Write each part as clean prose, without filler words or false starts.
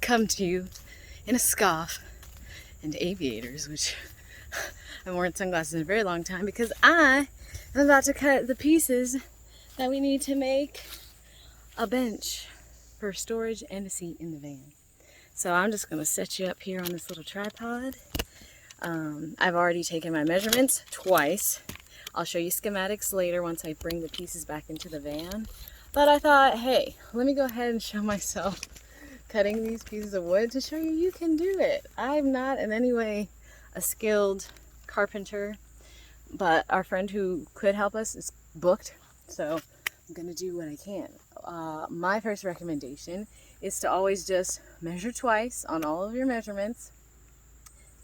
come to you in a scarf and aviators, which I haven't worn sunglasses in a very long time, because I am about to cut the pieces that we need to make a bench for storage and a seat in the van. So I'm just going to set you up here on this little tripod. I've already taken my measurements twice. I'll show you schematics later once I bring the pieces back into the van. But I thought, hey, let me go ahead and show myself cutting these pieces of wood to show you you can do it. I'm not in any way a skilled carpenter, but our friend who could help us is booked, so I'm gonna do what I can. My first recommendation is to always just measure twice on all of your measurements.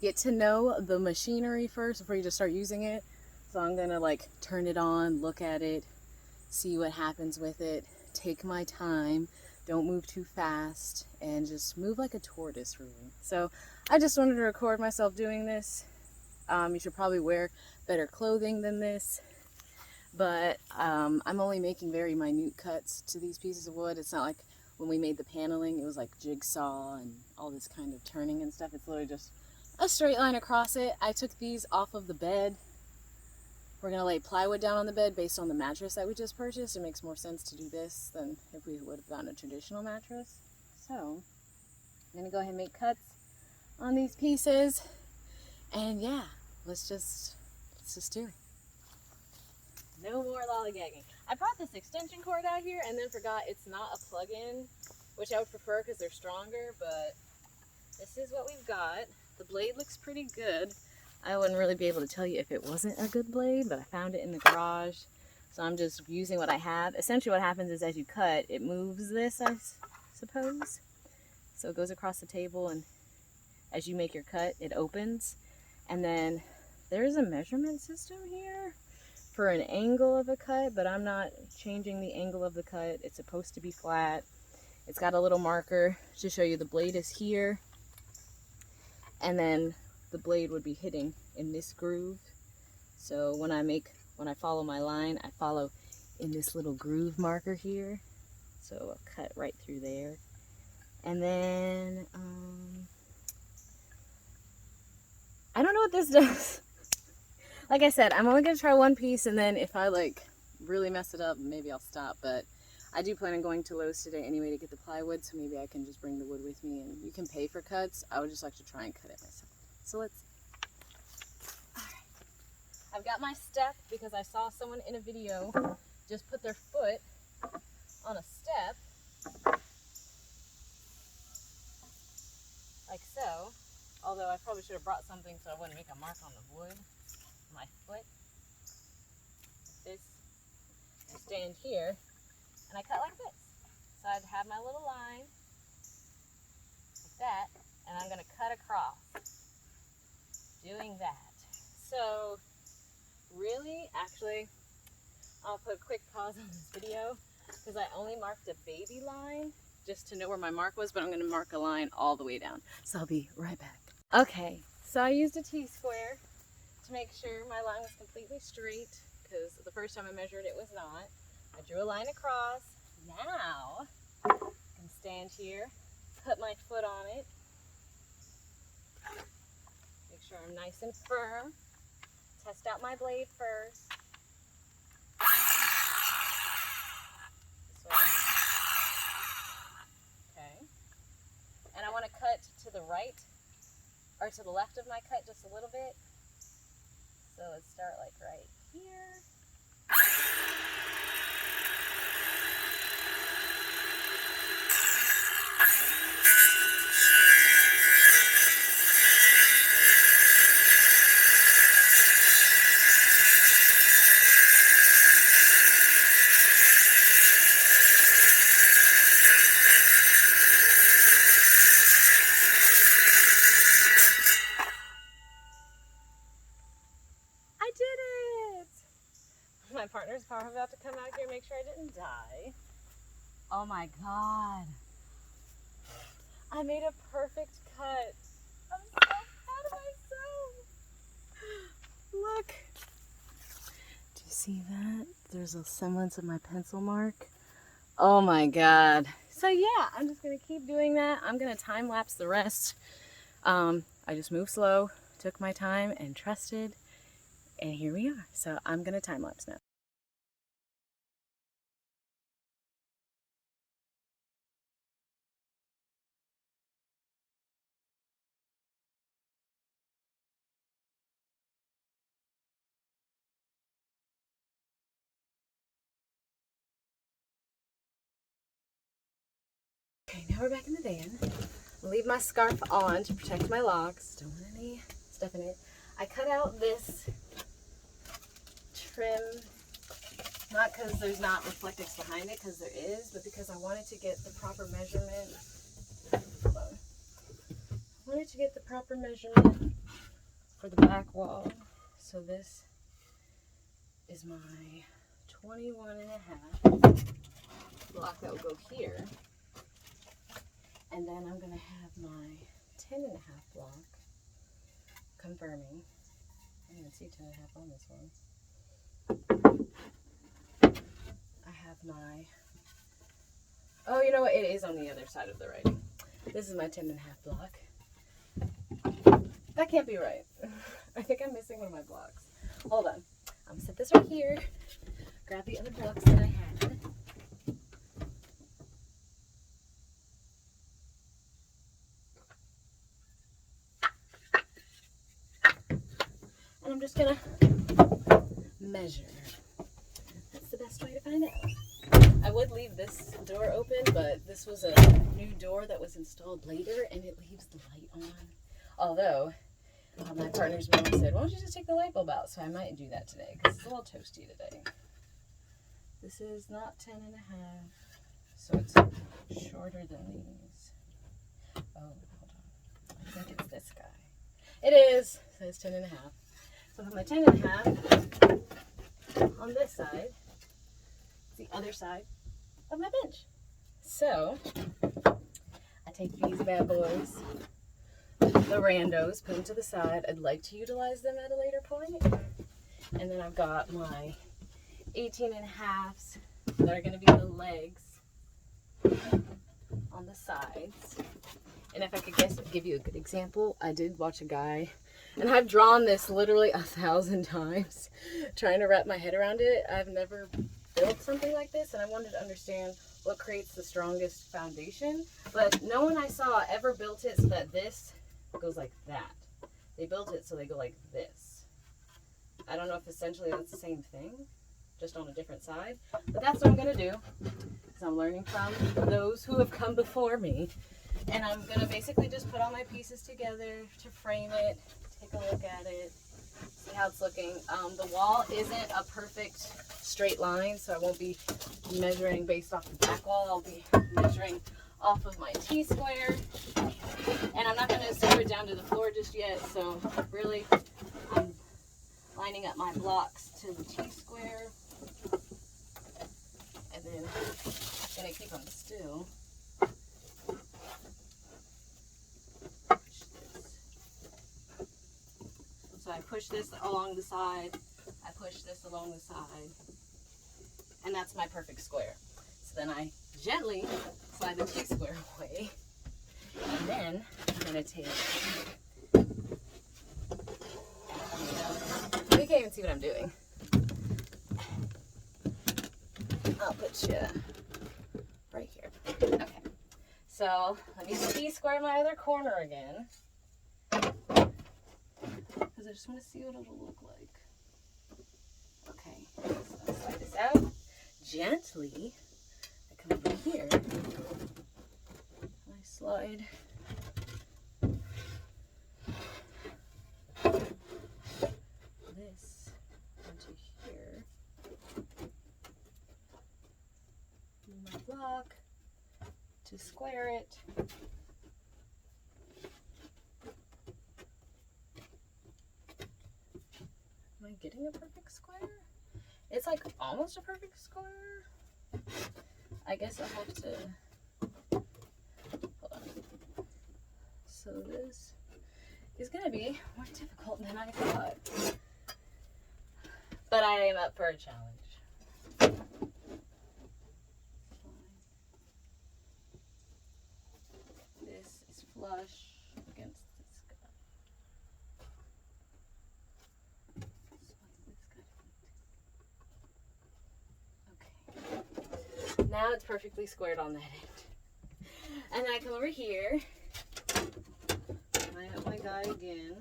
Get to know the machinery first before you just start using it. So I'm gonna like turn it on, look at it, see what happens with it, take my time, don't move too fast, and just move like a tortoise really. So I just wanted to record myself doing this. You should probably wear better clothing than this, but I'm only making very minute cuts to these pieces of wood. It's not like when we made the paneling, it was like jigsaw and all this kind of turning and stuff. It's literally just a straight line across it. I took these off of the bed. We're gonna lay plywood down on the bed based on the mattress that we just purchased. It makes more sense to do this than if we would have gotten a traditional mattress. So I'm gonna go ahead and make cuts on these pieces, and yeah, let's just do it. No more lollygagging. I brought this extension cord out here and then forgot it's not a plug-in, which I would prefer because they're stronger, but this is what we've got. The blade looks pretty good. I wouldn't really be able to tell you if it wasn't a good blade, but I found it in the garage. So I'm just using what I have. Essentially what happens is as you cut, it moves this, I suppose. So it goes across the table, and as you make your cut, it opens. And then there's a measurement system here for an angle of a cut, but I'm not changing the angle of the cut. It's supposed to be flat. It's got a little marker to show you the blade is here. And then the blade would be hitting in this groove. So when I follow my line, I follow in this little groove marker here. So I'll cut right through there. And then, I don't know what this does. Like I said, I'm only gonna try one piece, and then if I like really mess it up, maybe I'll stop. But I do plan on going to Lowe's today anyway to get the plywood, so maybe I can just bring the wood with me, and you can pay for cuts. I would just like to try and cut it myself. So let's see. All right. I've got my step because I saw someone in a video just put their foot on a step, like so. Although I probably should have brought something so I wouldn't make a mark on the wood. My foot. This. I stand here, and I cut like this. So I'd have my little line, like that, and I'm gonna cut across. Doing that. So really, actually, I'll put a quick pause on this video because I only marked a baby line just to know where my mark was, but I'm gonna mark a line all the way down. So I'll be right back. Okay, so I used a T-square to make sure my line was completely straight, because the first time I measured it was not. I drew a line across. Now I can stand here, put my foot on it, make sure I'm nice and firm, test out my blade first. This way. Okay. And I want to cut to the right, or to the left of my cut just a little bit. So let's start like right here. My partner's probably about to come out here and make sure I didn't die. Oh my God. I made a perfect cut. I'm so proud of myself. Look. Do you see that? There's a semblance of my pencil mark. Oh my God. So yeah, I'm just gonna keep doing that. I'm gonna time lapse the rest. I just moved slow, took my time, and trusted, and here we are. So I'm gonna time lapse now. Okay, now we're back in the van. I'll leave my scarf on to protect my locks. Don't want any stuff in it. I cut out this trim, not because there's not reflectics behind it, because there is, but because I wanted to get the proper measurement. Hold on. I wanted to get the proper measurement for the back wall. So this is my 21 and a half block that will go here. And then I'm going to have my 10 and a half block confirming. I didn't see 10 and a half on this one. I have my, oh, you know what? It is on the other side of the writing. This is my 10 and a half block. That can't be right. I think I'm missing one of my blocks. Hold on. I'm going to set this right here. Grab the other blocks that I had. And I'm just gonna measure. That's the best way to find out. I would leave this door open, but this was a new door that was installed later and it leaves the light on. Although, my partner's mom said, why don't you just take the light bulb out? So I might do that today because it's a little toasty today. This is not 10 and a half, so it's shorter than these. Oh, hold on. I think it's this guy. It is, so it's 10 and a half. So I have my 10 and a half on this side. It's the other side of my bench. So I take these bad boys, the randos, put them to the side. I'd like to utilize them at a later point. And then I've got my 18 and a halves that are going to be the legs on the sides. And if I could give you a good example, I did watch a guy, and I've drawn this literally 1,000 times, trying to wrap my head around it. I've never built something like this, and I wanted to understand what creates the strongest foundation. But no one I saw ever built it so that this goes like that. They built it so they go like this. I don't know if essentially that's the same thing, just on a different side. But that's what I'm going to do, because I'm learning from those who have come before me. And I'm going to basically just put all my pieces together to frame it, take a look at it, see how it's looking. The wall isn't a perfect straight line, so I won't be measuring based off the back wall. I'll be measuring off of my T-square. And I'm not going to screw it down to the floor just yet, so really I'm lining up my blocks to the T-square. And then I'm going to keep them still. So I push this along the side, I push this along the side, and that's my perfect square. So then I gently slide the T-square away, and then I'm going to take, you can't even see what I'm doing. I'll put you right here. Okay, so let me T-square my other corner again. I just want to see what it'll look like. Okay, so I'll slide this out gently. I come over here. I slide this onto here. Move my block to square it. Am I getting a perfect square? It's like almost a perfect square. I guess I'll have to, hold on. So this is gonna be more difficult than I thought. But I am up for a challenge. flush against this guy. Okay. Now it's perfectly squared on that end. And then I come over here, line up my guy again.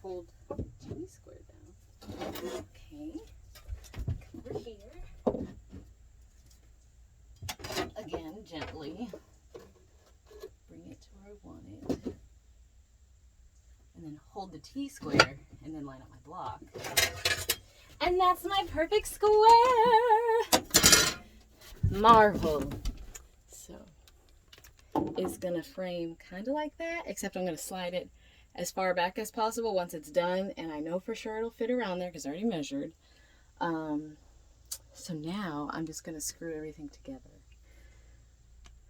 Hold T-square down. Okay. Come over here. Again, gently. Bring it to where I want it. And then hold the T-square and then line up my block. And that's my perfect square! Marvel! So, it's gonna frame kind of like that, except I'm gonna slide it as far back as possible once it's done, and I know for sure it'll fit around there because I already measured. So now I'm just gonna screw everything together.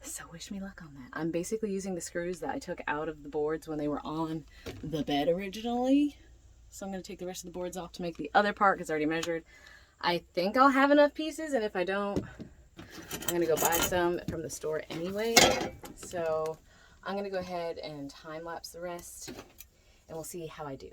So wish me luck on that. I'm basically using the screws that I took out of the boards when they were on the bed originally. So I'm gonna take the rest of the boards off to make the other part because I already measured. I think I'll have enough pieces, and if I don't, I'm gonna go buy some from the store anyway. So I'm gonna go ahead and time lapse the rest, and we'll see how I do.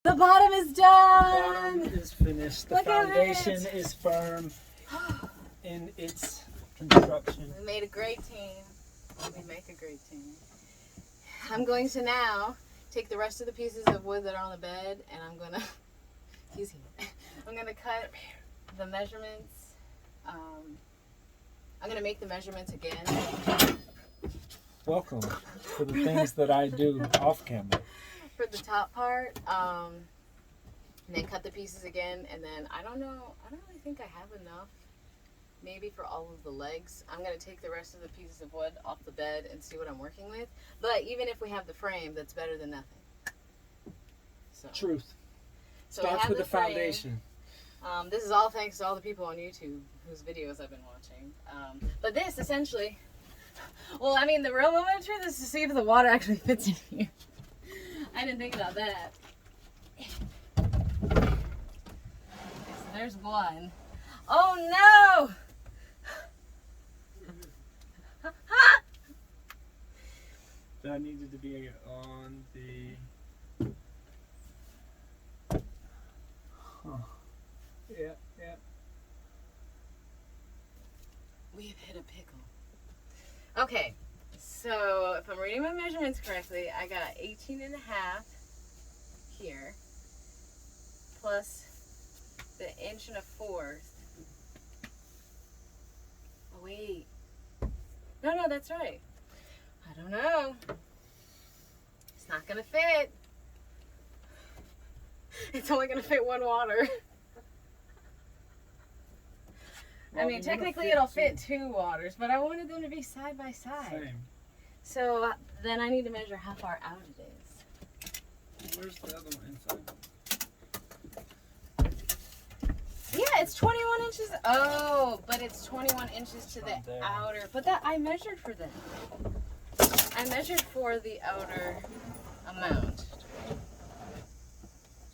The bottom is done! The bottom is finished. The Look at foundation it. is firm in its construction. We made a great team. We make a great team. I'm going to now take the rest of the pieces of wood that are on the bed, and I'm gonna I'm gonna cut the measurements. I'm gonna make the measurements again Welcome to the things that I do off camera. for the top part. And then cut the pieces again, and then I don't really think I have enough maybe for all of the legs. I'm going to take the rest of the pieces of wood off the bed and see what I'm working with. But even if we have the frame, that's better than nothing. So, Truth. so we Starts have with the frame. foundation. This is all thanks to all the people on YouTube whose videos I've been watching. But this essentially, well, I mean, the real moment of truth is to see if the water actually fits in here. I didn't think about that. Okay, so there's one. Oh no! That needed to be on the... Yeah. We've hit a pickle. Okay, so if I'm reading my measurements correctly, I got 18 and a half here, plus the 1 1/4 inches. Oh wait, no, that's right. I don't know. It's not gonna fit. It's only gonna fit one water. I mean, technically it'll fit 2 waters, but I wanted them to be side by side. Same. So then I need to measure how far out it is. Where's the other one inside? Yeah, it's it's 21 inches. Oh, but it's 21 inches to the outer. But that I measured for them. I measured for the outer amount.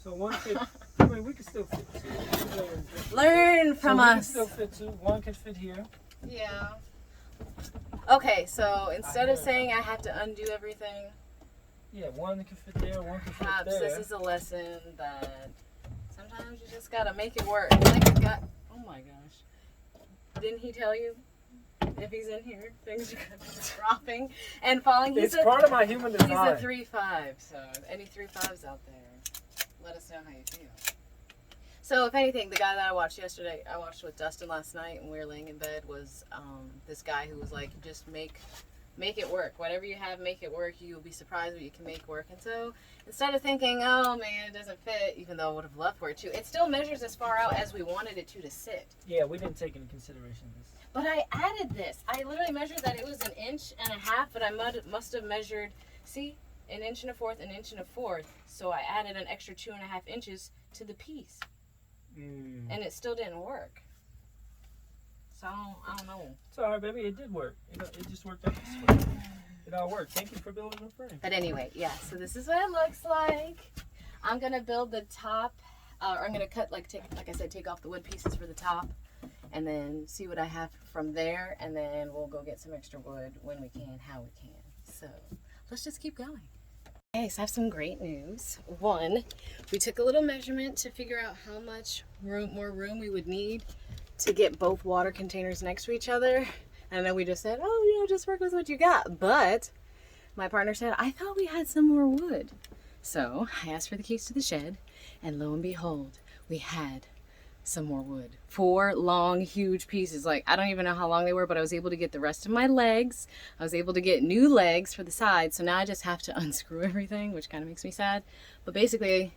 So one could, I mean, we could still fit two. Learn from so us. We can still fit two. One could fit here. Yeah. Okay, so instead of saying I have to undo everything, yeah, one can fit there, one can fit perhaps there. this is a lesson that sometimes you just gotta make it work. Like a guy. Oh my gosh! Didn't he tell you? If he's in here, things are gonna be dropping and falling. It's part of my human design. He's a 3'5", so any 3'5s out there, let us know how you feel. So if anything, the guy that I watched yesterday, I watched with Dustin last night, and we were laying in bed, was this guy who was like, just make it work. Whatever you have, make it work. You'll be surprised what you can make work. And so instead of thinking, oh man, it doesn't fit, even though I would have loved for it to, it still measures as far out as we wanted it to sit. Yeah, we didn't take into consideration this. But I added this. I literally measured that it was 1.5 inches, but I must have measured, see, 1 1/4 inches, 1 1/4 inches. So I added an extra 2.5 inches to the piece. And it still didn't work. So I don't know. It's all right, baby. It did work. It just worked out this way. It all worked. Thank you for building a frame. But anyway, yeah. So this is what it looks like. I'm gonna build the top, or I'm gonna cut, like I said, take off the wood pieces for the top, and then see what I have from there, and then we'll go get some extra wood when we can, how we can. So let's just keep going. Okay, so I have some great news. One, we took a little measurement to figure out how much more room we would need to get both water containers next to each other. And then we just said, oh, just work with what you got. But my partner said, I thought we had some more wood. So I asked for the keys to the shed, and lo and behold, we had some more wood. 4 long, huge pieces. Like, I don't even know how long they were, but I was able to get the rest of my legs. I was able to get new legs for the sides. So now I just have to unscrew everything, which kind of makes me sad. But basically,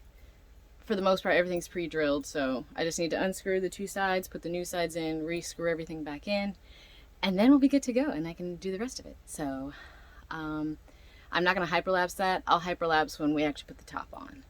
for the most part, everything's pre-drilled. So I just need to unscrew the 2 sides, put the new sides in, re-screw everything back in, and then we'll be good to go, and I can do the rest of it. So I'm not going to hyperlapse that. I'll hyperlapse when we actually put the top on.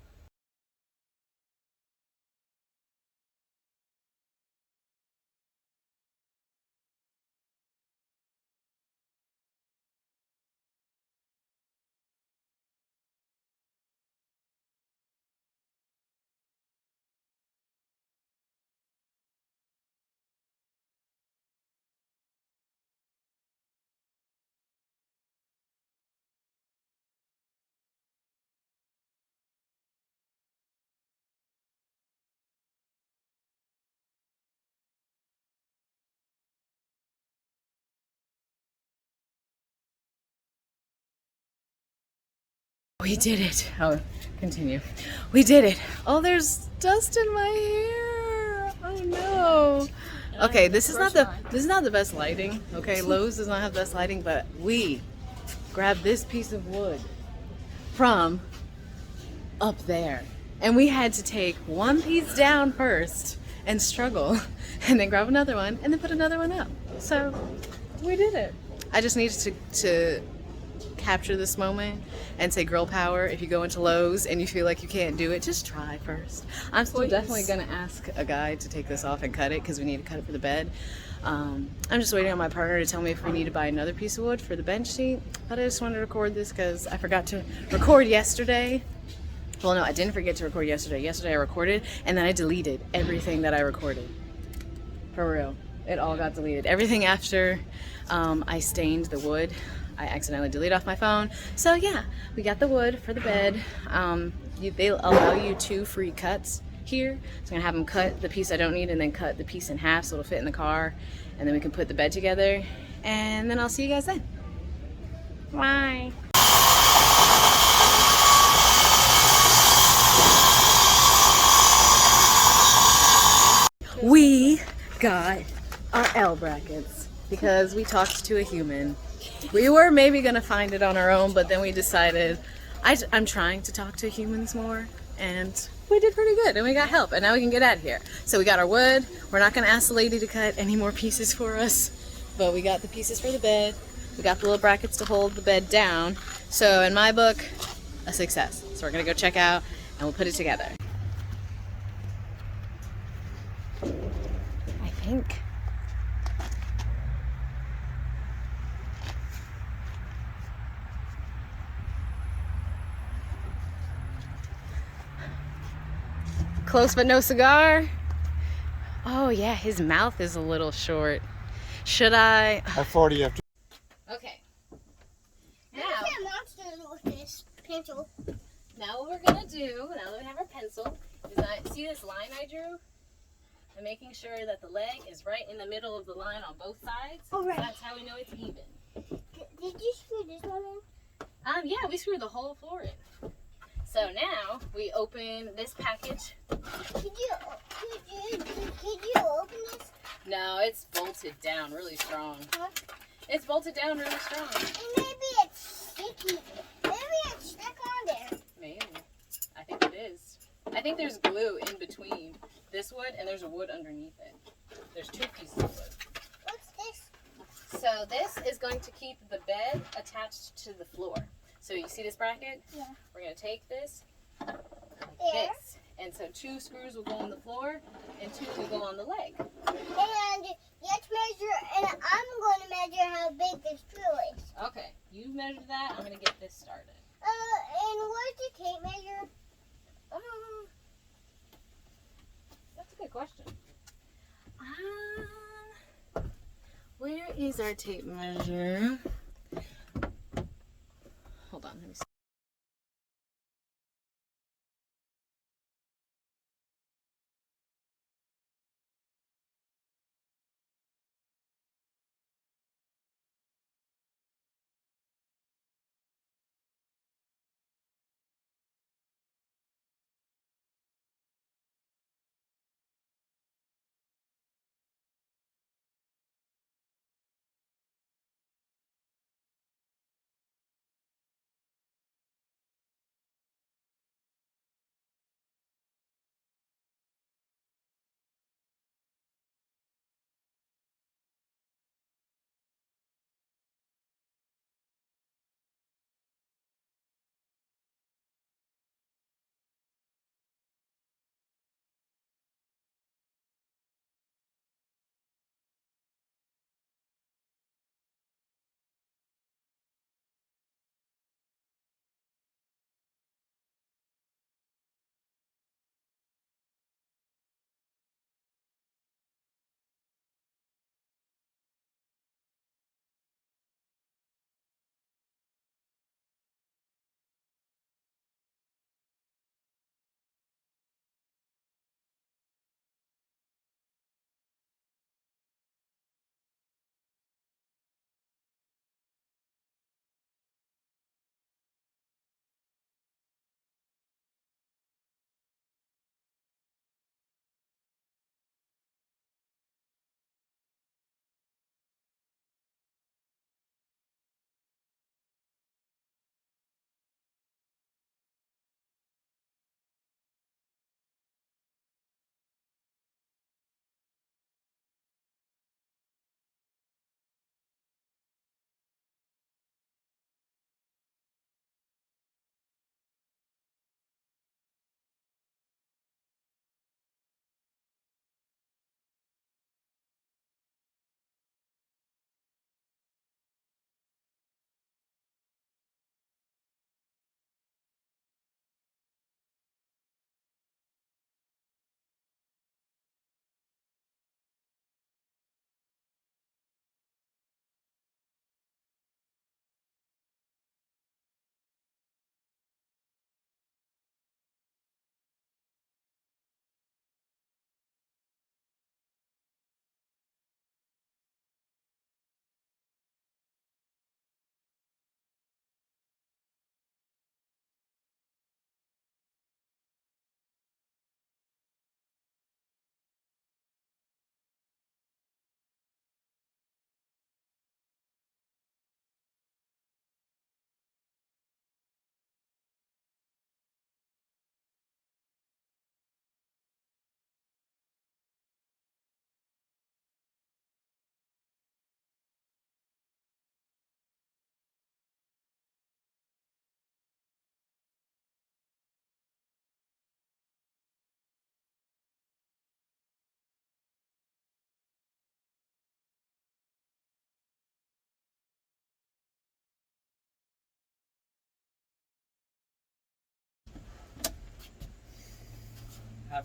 We did it. Oh, continue. We did it. Oh, there's dust in my hair. Oh no. Okay, this is not the best lighting. Okay, Lowe's does not have the best lighting, but we grabbed this piece of wood from up there, and we had to take one piece down first and struggle, and then grab another one, and then put another one up. So we did it. I just needed to capture this moment and say, girl power. If you go into Lowe's and you feel like you can't do it, just try first. I'm still definitely gonna ask a guy to take this off and cut it, because we need to cut it for the bed. I'm just waiting on my partner to tell me if we need to buy another piece of wood for the bench seat, but I just wanted to record this because I forgot to record yesterday. Well, no, I didn't forget to record yesterday. Yesterday I recorded, and then I deleted everything that I recorded. For real. It all got deleted. Everything after I stained the wood, I accidentally deleted off my phone. So yeah, we got the wood for the bed. They allow you 2 free cuts here. So I'm gonna have them cut the piece I don't need and then cut the piece in half so it'll fit in the car. And then we can put the bed together. And then I'll see you guys then. Bye. We got our L brackets because we talked to a human. We were maybe gonna find it on our own, but then we decided I'm trying to talk to humans more, and we did pretty good, and we got help, and now we can get out of here. So we got our wood. We're not gonna ask the lady to cut any more pieces for us, but we got the pieces for the bed. We got the little brackets to hold the bed down. So in my book, a success. So we're gonna go check out, and we'll put it together. think. Close but no cigar. Oh yeah, his mouth is a little short. Should I? How far do you have to? Okay. Now, monster with this pencil. Now what we're gonna do, now that we have our pencil, is see this line I drew? I'm making sure that the leg is right in the middle of the line on both sides. All right. That's how we know it's even. Did you screw this one in? Yeah, we screwed the whole floor in. So now we open this package. Could you open this? No, it's bolted down really strong. Huh? It's bolted down really strong. And maybe it's sticky. Maybe it's stuck on there. Maybe. I think it is. I think there's glue in between this wood and there's a wood underneath it. There's two pieces of wood. What's this? So this is going to keep the bed attached to the floor. So you see this bracket? Yeah. We're going to take this, like There. this. And so 2 screws will go on the floor and 2 will go on the leg. And let's measure, and I'm going to measure how big this screw is. Okay, you measure that. I'm going to get this started. And where's the tape measure? That's a good question. Where is our tape measure? Hold on, let me see.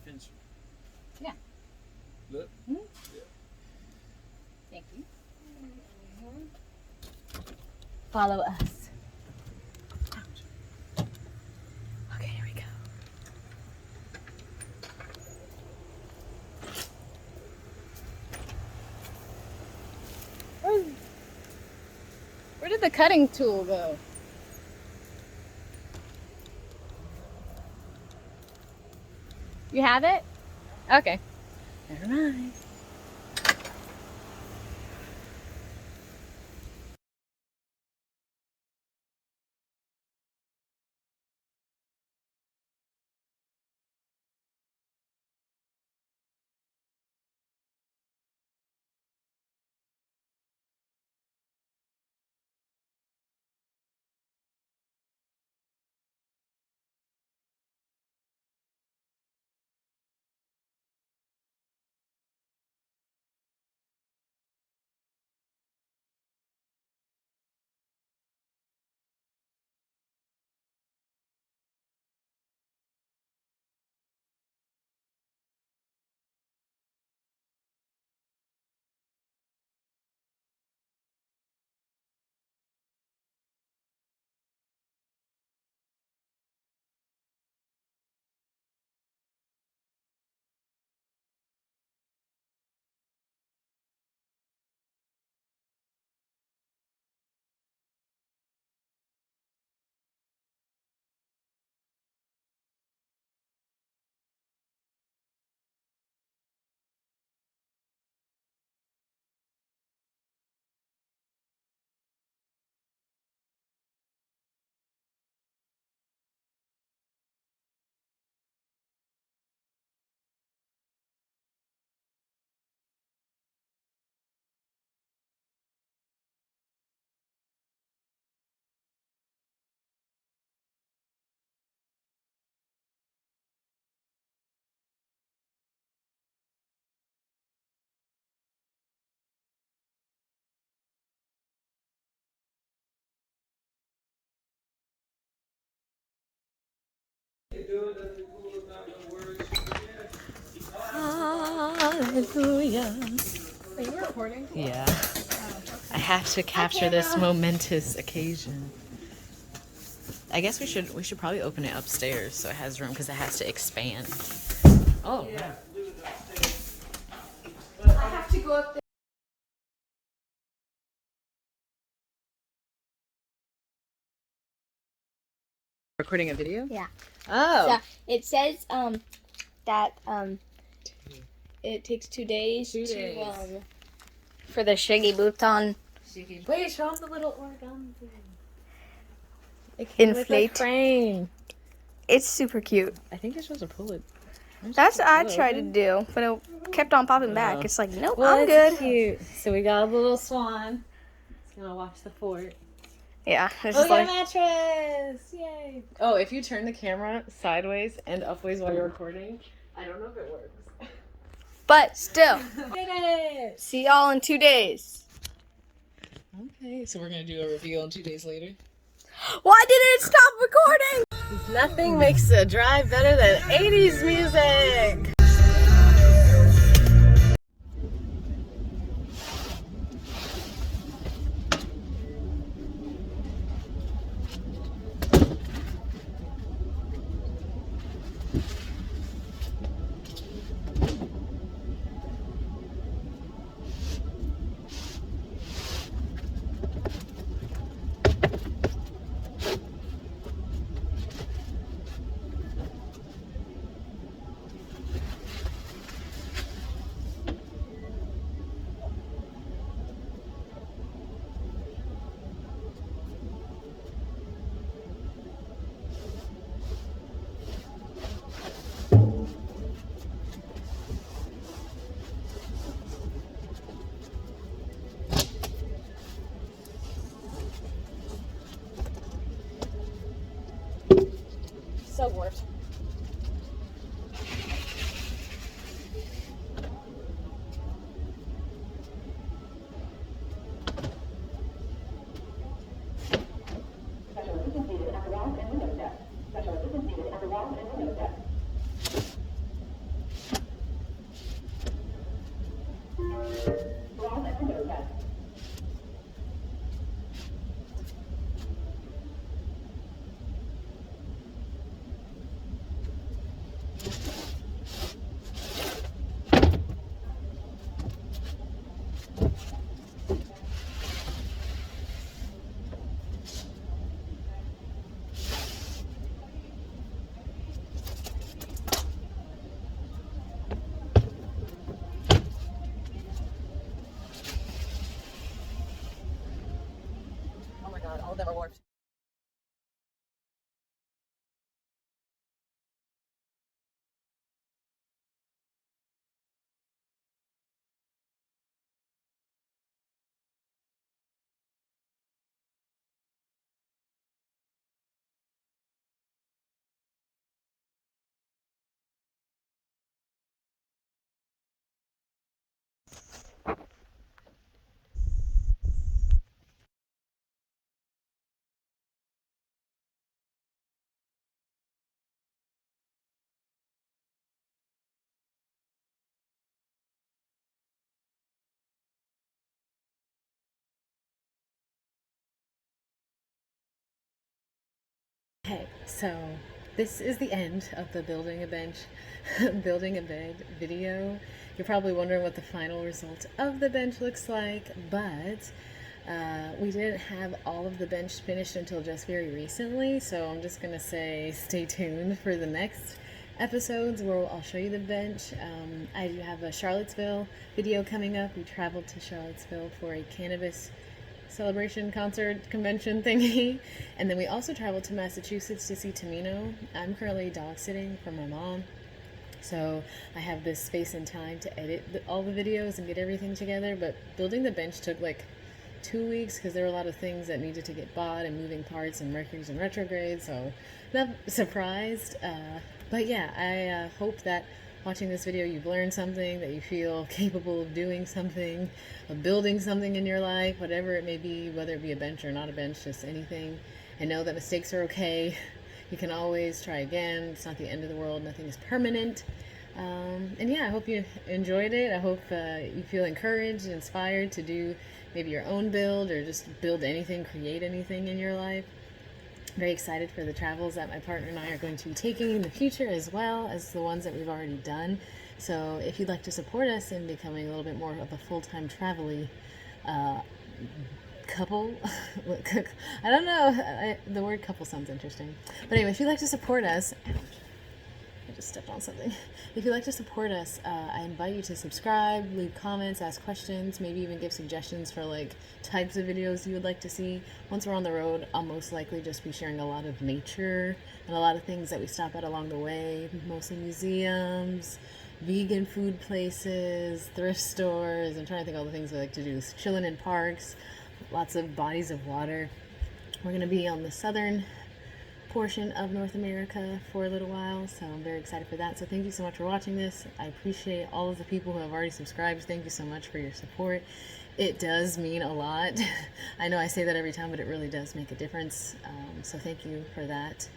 inch. Yeah. Look. Mhm. Yeah. Thank you. Follow us. Okay, here we go. Where did the cutting tool go? You have it? Okay. Never mind. Hallelujah. Are you recording? Yeah. I have to capture this momentous occasion. I guess we should probably open it upstairs so it has room because it has to expand. Oh, wow. I have to go up there. Recording a video? Yeah. Oh. So it says that it takes 2 days 2 to days. for the shaggy bouton Wait, show off the little origami thing. It came with inflate. a frame. It's super cute. I think you're supposed to pull it. That's what I tried to do, but it kept on popping back. It's like, nope, Well, I'm it's good. cute. So we got a little swan. It's gonna watch the fort. Yeah, it's Oh, just yeah, like mattress! Yay! Oh, if you turn the camera sideways and upways while you're recording, I don't know if it works. but still. Did it! See y'all in 2 days. Okay, so we're gonna do a reveal in 2 days later. Why didn't it stop recording? Nothing makes a drive better than 80s music! So warped. Oh my god, all of them are warped. Okay, so this is the end of the building a bench, building a bed video. You're probably wondering what the final result of the bench looks like, but we didn't have all of the bench finished until just very recently, so I'm just gonna say stay tuned for the next episodes where I'll show you the bench. I do have a Charlottesville video coming up. We traveled to Charlottesville for a cannabis celebration concert convention thingy, and then we also traveled to Massachusetts to see Tamino. I'm currently dog sitting for my mom, so I have this space and time to edit all the videos and get everything together. But building the bench took like 2 weeks because there were a lot of things that needed to get bought and moving parts and Mercury's in retrograde, so not surprised. But yeah, I hope that watching this video you've learned something, that you feel capable of doing something, of building something in your life, whatever it may be, whether it be a bench or not a bench, just anything. And know that mistakes are okay. You can always try again. It's not the end of the world. Nothing is permanent. And yeah, I hope you enjoyed it. I hope you feel encouraged and inspired to do maybe your own build or just build anything, create anything in your life. Very excited for the travels that my partner and I are going to be taking in the future, as well as the ones that we've already done. So if you'd like to support us in becoming a little bit more of a full-time travel-y couple, I don't know, the word couple sounds interesting. But anyway, if you'd like to support us, I just stepped on something. If you'd like to support us, I invite you to subscribe, leave comments, ask questions, maybe even give suggestions for like types of videos you would like to see. Once we're on the road, I'll most likely just be sharing a lot of nature and a lot of things that we stop at along the way, mostly museums, vegan food places, thrift stores. I'm trying to think of all the things we like to do. Chilling in parks, lots of bodies of water. We're going to be on the southern portion of North America for a little while, so I'm very excited for that. So thank you so much for watching this. I appreciate all of the people who have already subscribed. Thank you so much for your support. It does mean a lot. I know I say that every time, but it really does make a difference. So thank you for that.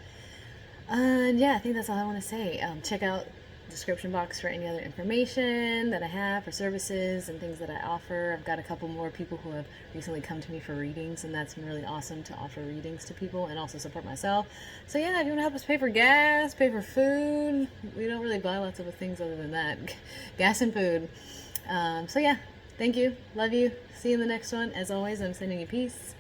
And yeah, I think that's all I want to say. Check out description box for any other information that I have for services and things that I offer. I've got a couple more people who have recently come to me for readings, and that's been really awesome to offer readings to people and also support myself. So yeah, if you want to help us pay for gas, pay for food, we don't really buy lots of things other than that, gas and food. So yeah, thank you, love you, see you in the next one. As always, I'm sending you peace,